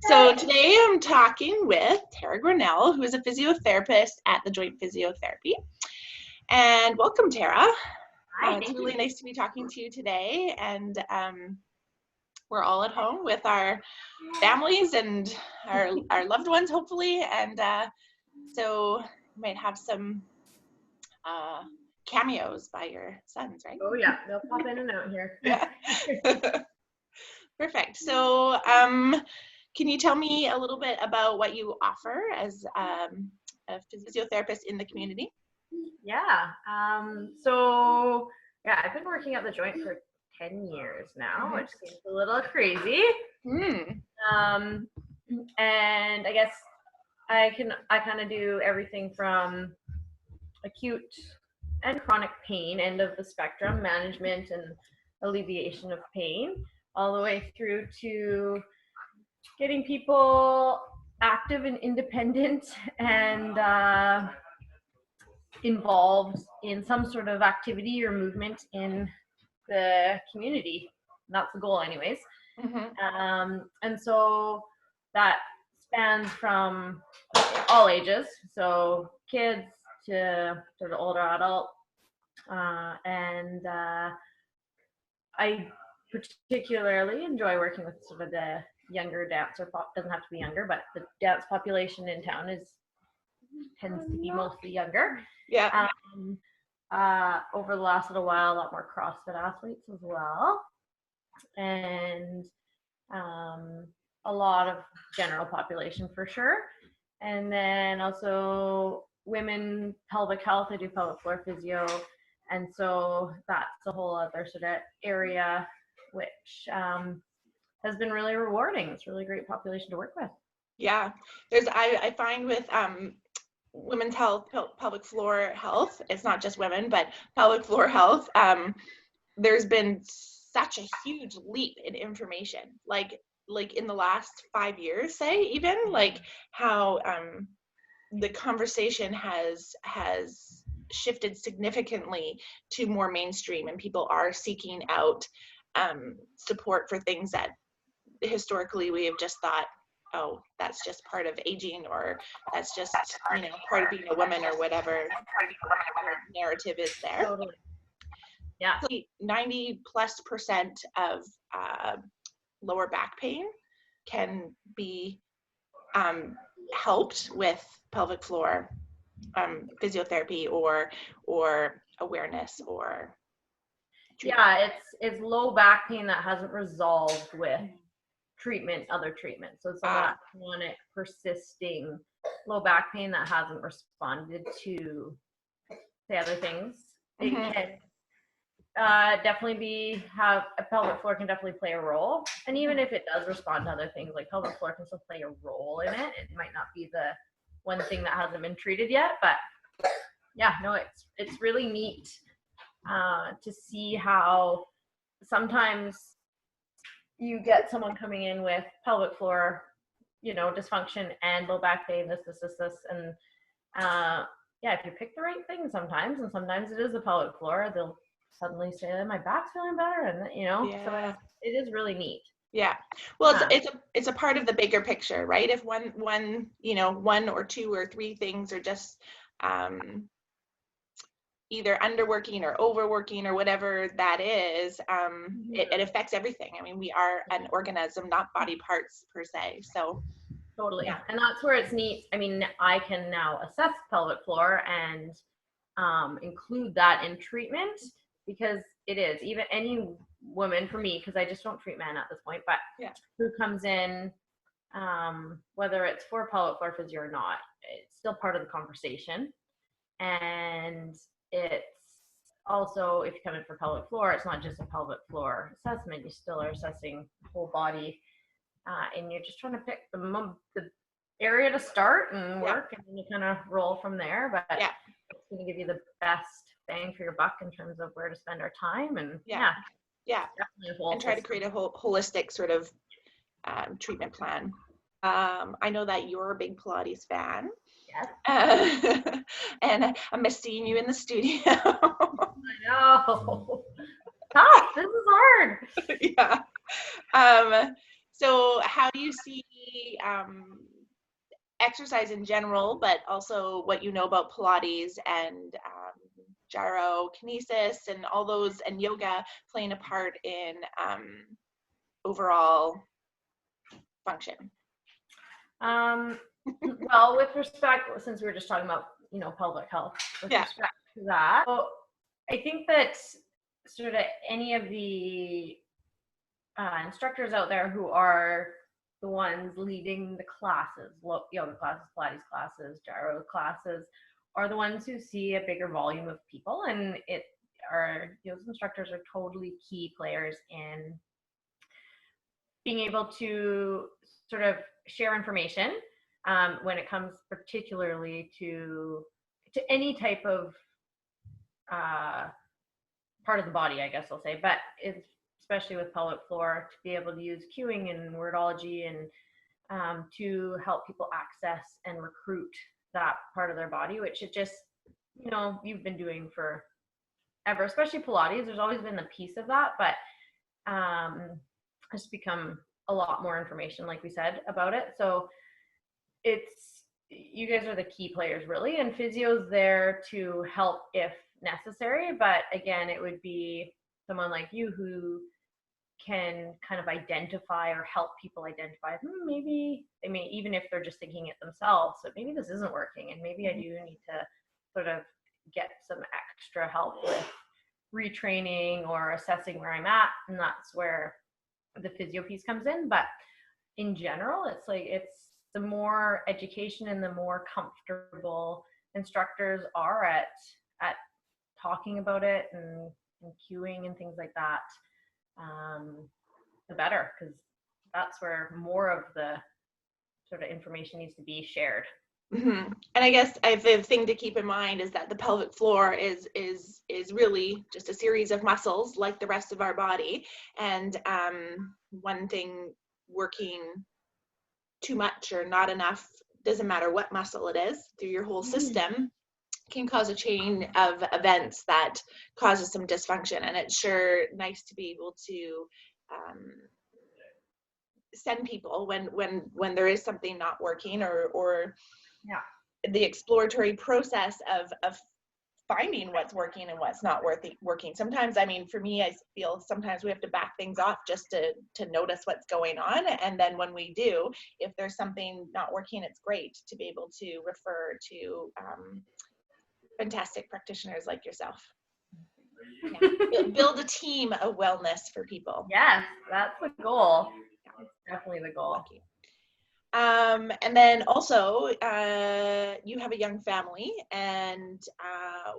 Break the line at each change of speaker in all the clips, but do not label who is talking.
So today I'm talking with Tara Gornall, who is a physiotherapist at the Joint Physiotherapy. And welcome, Tara.
Hi,
It's really nice to be talking to you today. And we're all at home with our families and our loved ones, hopefully. And so you might have some cameos by your sons, right?
Oh yeah, they'll pop in and out here.
Yeah. Perfect. So can you tell me a little bit about what you offer as a physiotherapist in the community?
Yeah. I've been working at the Joint for 10 years now, which seems a little crazy. And I guess I kind of do everything from acute and chronic pain, end of the spectrum, management and alleviation of pain, all the way through to getting people active and independent and involved in some sort of activity or movement in the community. That's the goal anyways. And so that spans from all ages, so kids to sort of older adult. I particularly enjoy working with sort of the younger dancer, doesn't have to be younger, but the dance population in town tends to be mostly younger.
Yeah.
Over the last little while, a lot more CrossFit athletes as well, and a lot of general population for sure. And then also women pelvic health. I do pelvic floor physio, and so that's a whole other sort of area which has been really rewarding. It's a really great population to work with.
Yeah, I find with women's health, pelvic floor health, it's not just women, but pelvic floor health, there's been such a huge leap in information, like in the last 5 years, say, even like how the conversation has shifted significantly to more mainstream, and people are seeking out support for things that historically we have just thought, oh, that's just part of aging, or that's just, part of being a woman, or whatever narrative is there.
Totally. Yeah.
90+% of lower back pain can be helped with pelvic floor physiotherapy or awareness or treatment.
Yeah, it's low back pain that hasn't resolved with other treatment. So it's that chronic, persisting low back pain that hasn't responded to the other things. It can definitely have a pelvic floor can definitely play a role. And even if it does respond to other things, like pelvic floor can still play a role in it. It might not be the one thing that hasn't been treated yet, but yeah, no, it's really neat to see how sometimes you get someone coming in with pelvic floor, dysfunction and low back pain, this, and if you pick the right thing sometimes, and sometimes it is the pelvic floor, they'll suddenly say, my back's feeling better, and so it is really neat.
Yeah, well, it's a part of the bigger picture, right? If one or two or three things are just either underworking or overworking or whatever that is, it affects everything. I mean, we are an organism, not body parts per se. So
totally. Yeah. And that's where it's neat. I mean, I can now assess pelvic floor and include that in treatment, because it is, even any woman, for me, because I just don't treat men at this point, but who comes in, whether it's for pelvic floor physio or not, it's still part of the conversation. And it's also, if you come in for pelvic floor, it's not just a pelvic floor assessment. You still are assessing the whole body, and you're just trying to pick the area to start and work, and then you kind of roll from there. But it's going to give you the best bang for your buck in terms of where to spend our time, and
and try to create a holistic sort of treatment plan. I know that you're a big Pilates fan.
Yes.
And I miss seeing you in the studio.
I know. Tough. This is hard.
Yeah. So how do you see exercise in general, but also what you know about Pilates and gyrokinesis and all those, and yoga playing a part in overall function?
Well, with respect, since we were just talking about, pelvic health, with respect to that, so I think that sort of any of the instructors out there who are the ones leading the classes, yoga classes, Pilates classes, gyro classes, are the ones who see a bigger volume of people, and those instructors are totally key players in being able to sort of share information when it comes particularly to any type of part of the body, I guess I'll say, but especially with pelvic floor, to be able to use cueing and wordology and to help people access and recruit that part of their body, which it just, you've been doing forever, especially Pilates. There's always been a piece of that, but it's become a lot more information, like we said, about it. So you guys are the key players, really, and physio's there to help if necessary. But again, it would be someone like you who can kind of identify or help people identify, maybe they may, even if they're just thinking it themselves, so maybe this isn't working and maybe I do need to sort of get some extra help with retraining or assessing where I'm at, and that's where the physio piece comes in. But in general, it's the more education and the more comfortable instructors are at talking about it and cueing and things like that, the better, because that's where more of the sort of information needs to be shared.
Mm-hmm. And I guess the thing to keep in mind is that the pelvic floor is really just a series of muscles like the rest of our body, and one thing working too much or not enough, doesn't matter what muscle it is, through your whole system, can cause a chain of events that causes some dysfunction. And it's sure nice to be able to send people when there is something not working, or the exploratory process of finding what's working and what's not working. Sometimes, I mean, for me, I feel sometimes we have to back things off just to notice what's going on. And then when we do, if there's something not working, it's great to be able to refer to fantastic practitioners like yourself. Yeah. Build a team of wellness for people.
Yes, that's the goal. It's definitely the goal.
Okay. And then also, you have a young family, and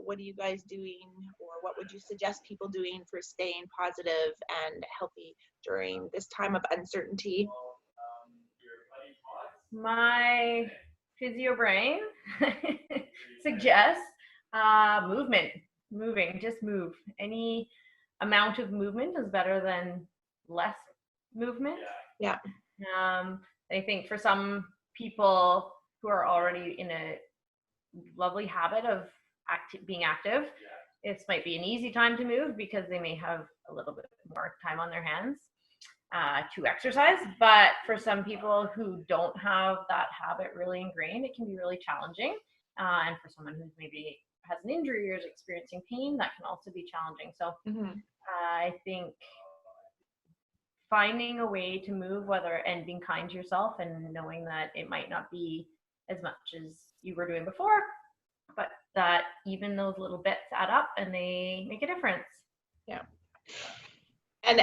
what are you guys doing, or what would you suggest people doing for staying positive and healthy during this time of uncertainty?
My physio brain suggests moving, just move. Any amount of movement is better than less movement.
Yeah.
I think for some people who are already in a lovely habit of being active, it might be an easy time to move because they may have a little bit more time on their hands to exercise. But for some people who don't have that habit really ingrained, it can be really challenging. And for someone who maybe has an injury or is experiencing pain, that can also be challenging. So I think finding a way to move, and being kind to yourself, and knowing that it might not be as much as you were doing before, but that even those little bits add up and they make a difference.
Yeah. And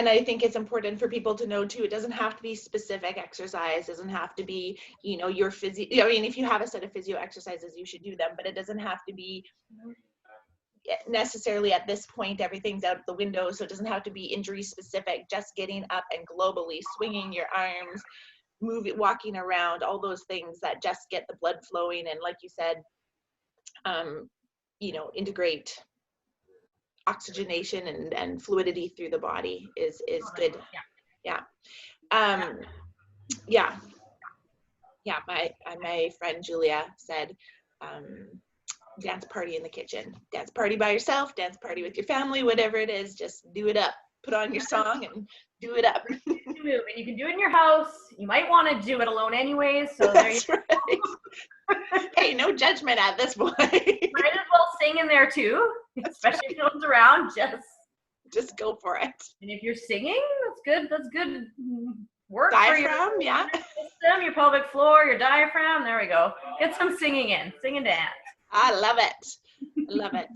I think it's important for people to know too, it doesn't have to be specific exercise, it doesn't have to be, your physio. I mean, if you have a set of physio exercises, you should do them, but it doesn't have to be necessarily at this point, everything's out the window, so it doesn't have to be injury specific. Just getting up and globally swinging your arms, walking around, all those things that just get the blood flowing, and like you said, integrate oxygenation and fluidity through the body is good. My friend Julia said, dance party in the kitchen, dance party by yourself, dance party with your family, whatever it is, just do it up. put on your song and do it up.
Move, and you can do it in your house. You might want to do it alone anyways. So there you
That's right. Hey, no judgment at this point.
might as well sing in there too, especially if no one's around.
Just go for it.
And if you're singing, that's good. That's good work
Diaphragm,
for
yeah.
system, your pelvic floor, your diaphragm. There we go. Get some singing in. Sing and dance.
I love it. Love it.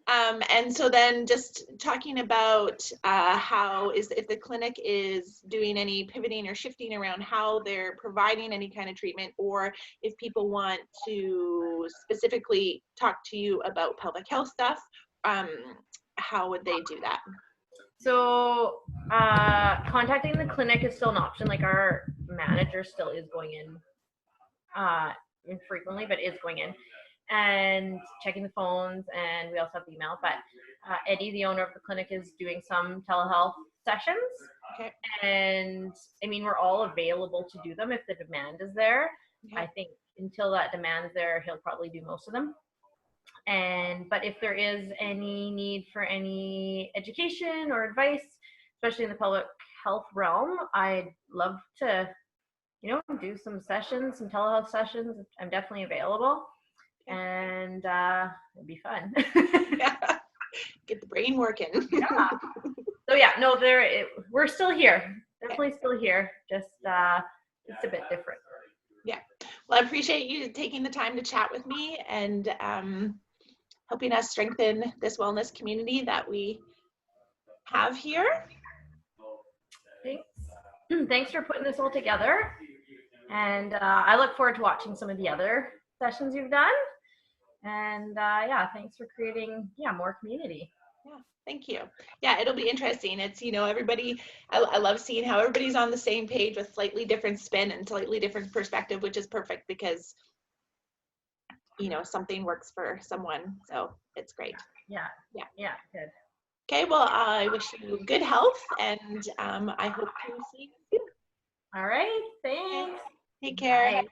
And so then just talking about if the clinic is doing any pivoting or shifting around how they're providing any kind of treatment, or if people want to specifically talk to you about pelvic health stuff, how would they do that?
So contacting the clinic is still an option. Like our manager still is going in infrequently, but is going in and checking the phones, and we also have the email. But Eddie, the owner of the clinic, is doing some telehealth sessions.
Okay.
And I mean, we're all available to do them if the demand is there.
Okay.
I think until that demand's there, he'll probably do most of them. But if there is any need for any education or advice, especially in the pelvic health realm, I'd love to, do some sessions, some telehealth sessions. I'm definitely available, and it'd be fun.
Yeah. Get the brain working.
Yeah. So yeah, no, we're still here. Definitely still here. Just it's a bit different.
Yeah. Well, I appreciate you taking the time to chat with me and helping us strengthen this wellness community that we have here.
Thanks. Thanks for putting this all together. And I look forward to watching some of the other sessions you've done. And thanks for creating more community.
Yeah, thank you. Yeah, it'll be interesting. It's, everybody, I love seeing how everybody's on the same page with slightly different spin and slightly different perspective, which is perfect because something works for someone, so it's great.
Yeah, good.
Okay, well, I wish you good health, and I hope to see you soon.
All right, thanks.
Take care.
Bye.